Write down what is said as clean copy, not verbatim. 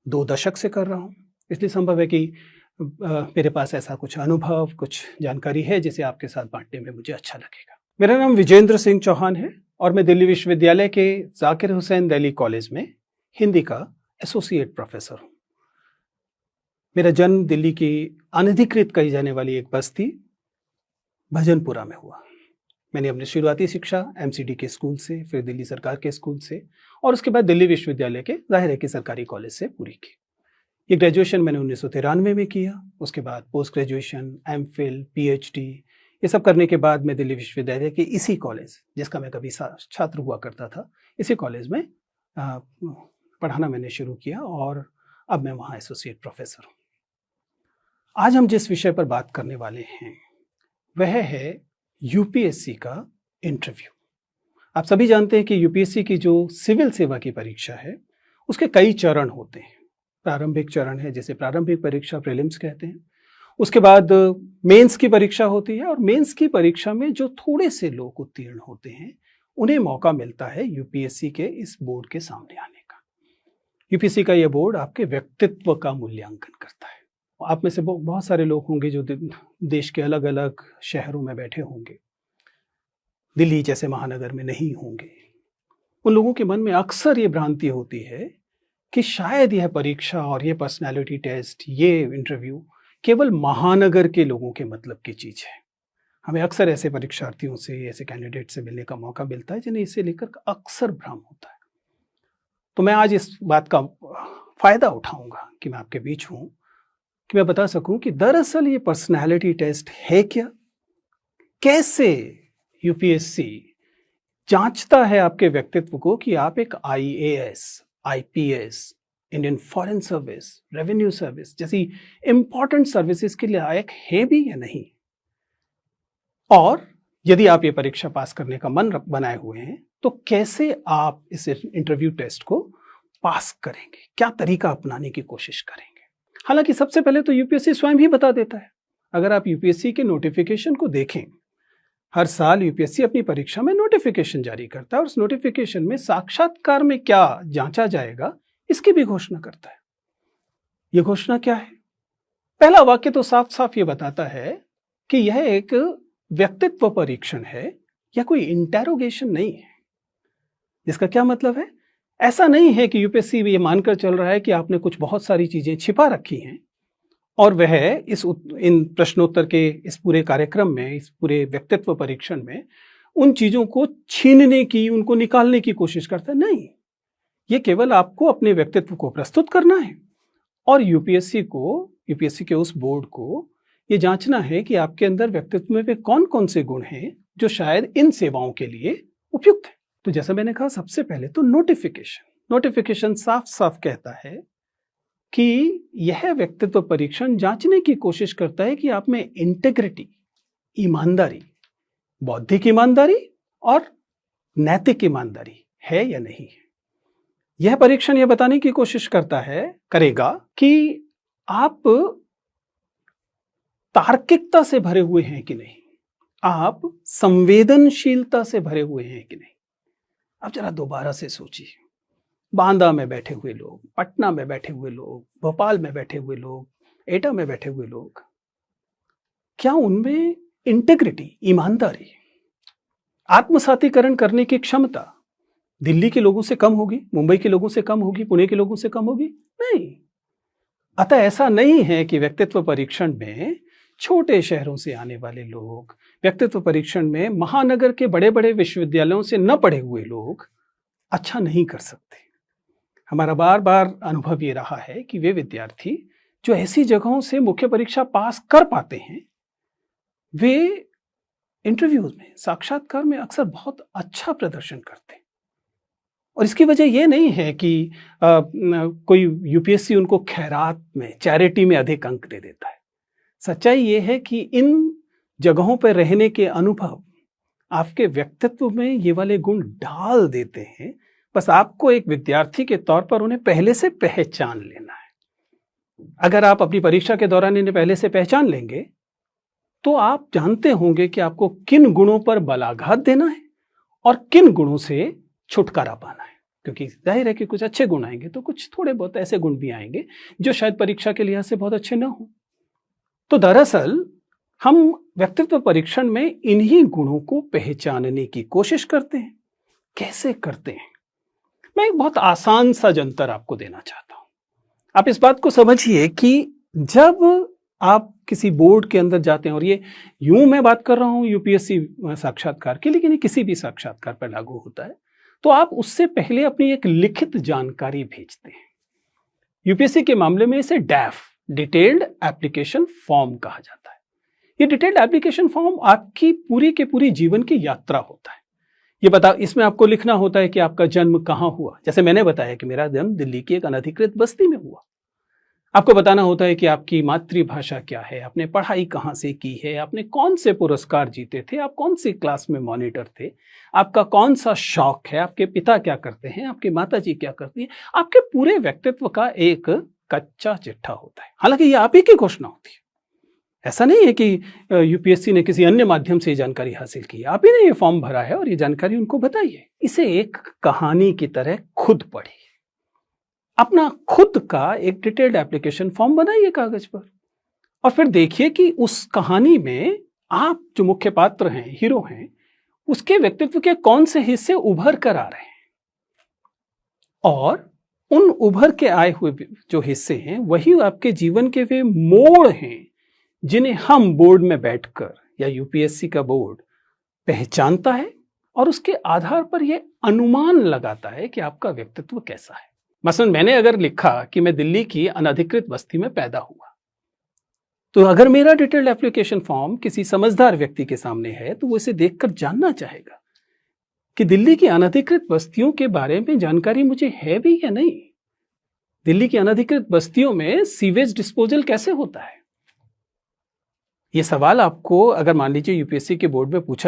2 दशक से कर रहा हूँ। इसलिए संभव है कि मेरे पास ऐसा कुछ अनुभव, कुछ जानकारी है जिसे आपके साथ बांटने में मुझे अच्छा लगेगा। मेरा नाम विजेंद्र सिंह चौहान है और मैं दिल्ली विश्वविद्यालय के जाकिर हुसैन दिल्ली कॉलेज में हिंदी का एसोसिएट प्रोफेसर हूँ। मेरा जन्म दिल्ली की अनधिकृत कही जाने वाली एक बस्ती भजनपुरा में हुआ। मैंने अपनी शुरुआती शिक्षा एमसीडी के स्कूल से, फिर दिल्ली सरकार के स्कूल से और उसके बाद दिल्ली विश्वविद्यालय के जाहिर है कि सरकारी कॉलेज से पूरी की। ये ग्रेजुएशन मैंने 1993 में किया। उसके बाद पोस्ट ग्रेजुएशन, एमफिल, पीएचडी ये सब करने के बाद मैं दिल्ली विश्वविद्यालय के इसी कॉलेज, जिसका मैं कभी छात्र हुआ करता था, इसी कॉलेज में पढ़ाना मैंने शुरू किया और अब मैं वहाँ एसोसिएट प्रोफेसर हूँ। आज हम जिस विषय पर बात करने वाले हैं वह है यूपीएससी का इंटरव्यू। आप सभी जानते हैं कि यूपीएससी की जो सिविल सेवा की परीक्षा है उसके कई चरण होते हैं। प्रारंभिक चरण है जिसे प्रारंभिक परीक्षा प्रीलिम्स कहते हैं। उसके बाद मेंस की परीक्षा होती है और मेंस की परीक्षा में जो थोड़े से लोग उत्तीर्ण होते हैं उन्हें मौका मिलता है यूपीएससी के इस बोर्ड के सामने आने का। यूपीएससी का यह बोर्ड आपके व्यक्तित्व का मूल्यांकन करता है। आप में से बहुत सारे लोग होंगे जो देश के अलग अलग शहरों में बैठे होंगे, दिल्ली जैसे महानगर में नहीं होंगे। उन लोगों के मन में अक्सर ये भ्रांति होती है कि शायद यह परीक्षा और ये पर्सनालिटी टेस्ट, ये इंटरव्यू केवल महानगर के लोगों के मतलब की चीज़ है। हमें अक्सर ऐसे परीक्षार्थियों से, ऐसे कैंडिडेट से मिलने का मौका मिलता है जिन्हें इसे लेकर अक्सर भ्रम होता है। तो मैं आज इस बात का फ़ायदा उठाऊंगा कि मैं आपके बीच हूँ, कि मैं बता सकूं कि दरअसल ये पर्सनालिटी टेस्ट है क्या, कैसे यूपीएससी जांचता है आपके व्यक्तित्व को कि आप एक IAS, IPS, Indian foreign service, revenue service जैसी इंपॉर्टेंट सर्विसेज के लायक है भी या नहीं। और यदि आप ये परीक्षा पास करने का मन बनाए हुए हैं तो कैसे आप इस इंटरव्यू टेस्ट को पास करेंगे, क्या तरीका अपनाने की कोशिश करेंगे। हालांकि सबसे पहले तो यूपीएससी स्वयं ही बता देता है। अगर आप यूपीएससी के नोटिफिकेशन को देखें, हर साल यूपीएससी अपनी परीक्षा में नोटिफिकेशन जारी करता है और उस नोटिफिकेशन में साक्षात्कार में क्या जांचा जाएगा इसकी भी घोषणा करता है। यह घोषणा क्या है? पहला वाक्य तो साफ साफ ये बताता है कि यह एक व्यक्तित्व परीक्षण है या कोई इंटेरोगेशन नहीं है। जिसका क्या मतलब है? ऐसा नहीं है कि यूपीएससी ये मानकर चल रहा है कि आपने कुछ बहुत सारी चीजें छिपा रखी हैं और वह इन प्रश्नोत्तर के इस पूरे कार्यक्रम में, इस पूरे व्यक्तित्व परीक्षण में उन चीजों को छीनने की, उनको निकालने की कोशिश करता है। नहीं, ये केवल आपको अपने व्यक्तित्व को प्रस्तुत करना है और यूपीएससी के उस बोर्ड को ये जांचना है कि आपके अंदर व्यक्तित्व में वे कौन कौन से गुण हैं जो शायद इन सेवाओं के लिए उपयुक्त है। तो जैसा मैंने कहा, सबसे पहले तो नोटिफिकेशन साफ साफ कहता है कि यह व्यक्तित्व परीक्षण जांचने की कोशिश करता है कि आप में इंटेग्रिटी, ईमानदारी, बौद्धिक ईमानदारी और नैतिक ईमानदारी है या नहीं है। यह परीक्षण यह बताने की कोशिश करेगा कि आप तार्किकता से भरे हुए हैं कि नहीं, आप संवेदनशीलता से भरे हुए हैं कि नहीं। अब जरा दोबारा से सोचिए, बांदा में बैठे हुए लोग, पटना में बैठे हुए लोग, भोपाल में बैठे हुए लोग, एटा में बैठे हुए लोग, क्या उनमें इंटेग्रिटी, ईमानदारी, आत्मसातीकरण करने की क्षमता दिल्ली के लोगों से कम होगी, मुंबई के लोगों से कम होगी, पुणे के लोगों से कम होगी? नहीं। अतः ऐसा नहीं है कि व्यक्तित्व परीक्षण में छोटे शहरों से आने वाले लोग, व्यक्तित्व परीक्षण में महानगर के बड़े बड़े विश्वविद्यालयों से न पढ़े हुए लोग अच्छा नहीं कर सकते। हमारा बार बार अनुभव ये रहा है कि वे विद्यार्थी जो ऐसी जगहों से मुख्य परीक्षा पास कर पाते हैं, वे इंटरव्यूज में, साक्षात्कार में अक्सर बहुत अच्छा प्रदर्शन करते हैं। और इसकी वजह यह नहीं है कि कोई यूपीएससी उनको खैरात में, चैरिटी में अधिक अंक दे देता है। सच्चाई ये है कि इन जगहों पर रहने के अनुभव आपके व्यक्तित्व में ये वाले गुण डाल देते हैं। बस आपको एक विद्यार्थी के तौर पर उन्हें पहले से पहचान लेना है। अगर आप अपनी परीक्षा के दौरान इन्हें पहले से पहचान लेंगे तो आप जानते होंगे कि आपको किन गुणों पर बलाघात देना है और किन गुणों से छुटकारा पाना है। क्योंकि जाहिर है कि कुछ अच्छे गुण आएंगे तो कुछ थोड़े बहुत ऐसे गुण भी आएंगे जो शायद परीक्षा के लिहाज से बहुत अच्छे ना हो। तो दरअसल हम व्यक्तित्व परीक्षण में इन्हीं गुणों को पहचानने की कोशिश करते हैं। कैसे करते हैं? मैं एक बहुत आसान सा जंतर आपको देना चाहता हूं। आप इस बात को समझिए कि जब आप किसी बोर्ड के अंदर जाते हैं, और ये यूं मैं बात कर रहा हूं यूपीएससी साक्षात्कार की, लेकिन ये किसी भी साक्षात्कार पर लागू होता है, तो आप उससे पहले अपनी एक लिखित जानकारी भेजते हैं। यूपीएससी के मामले में इसे डैफ, डिटेल्ड एप्लीकेशन फॉर्म कहा जाता है। ये डिटेल्ड एप्लीकेशन फॉर्म आपकी पूरी के पूरी जीवन की यात्रा होता है। इसमें आपको लिखना होता है कि आपका जन्म कहाँ हुआ। जैसे मैंने बताया कि मेरा जन्म दिल्ली की एक अनधिकृत बस्ती में हुआ। आपको बताना होता है कि आपकी मातृभाषा क्या है, आपने पढ़ाई कहाँ से की है, आपने कौन से पुरस्कार जीते थे, आप कौन सी क्लास में मॉनिटर थे, आपका कौन सा शौक है, आपके पिता क्या करते हैं, आपकी माता जी क्या करती हैं। आपके पूरे व्यक्तित्व का एक कच्चा चिट्ठा होता है। हालांकि ये आप ही की घोषणा होती है। ऐसा नहीं है कि यूपीएससी ने किसी अन्य माध्यम से ये जानकारी हासिल की है। आप ही ने ये फॉर्म भरा है और ये जानकारी उनको बताइए। इसे एक कहानी की तरह खुद पढ़िए। अपना खुद का एक डिटेल्ड एप्लीकेशन फॉर्म बनाइए कागज पर, और फिर देखिए कि उस कहानी में आप जो मुख्य पात्र हैं, हीरो हैं, उसके व्यक्तित्व के कौन से हिस्से उभर कर आ रहे हैं, और उन उभर के आए हुए जो हिस्से हैं वही आपके जीवन के वे मोड़ हैं जिन्हें हम बोर्ड में बैठकर या यूपीएससी का बोर्ड पहचानता है, और उसके आधार पर यह अनुमान लगाता है कि आपका व्यक्तित्व कैसा है। मसलन मैंने अगर लिखा कि मैं दिल्ली की अनधिकृत बस्ती में पैदा हुआ, तो अगर मेरा डिटेल्ड एप्लीकेशन फॉर्म किसी समझदार व्यक्ति के सामने है तो वो इसे देखकर जानना चाहेगा कि दिल्ली की अनधिकृत बस्तियों के बारे में जानकारी मुझे है भी या नहीं। दिल्ली की अनधिकृत बस्तियों में सीवेज डिस्पोजल कैसे होता है। ये सवाल आपको अगर मान लीजिए यूपीएससी के बोर्ड में पूछा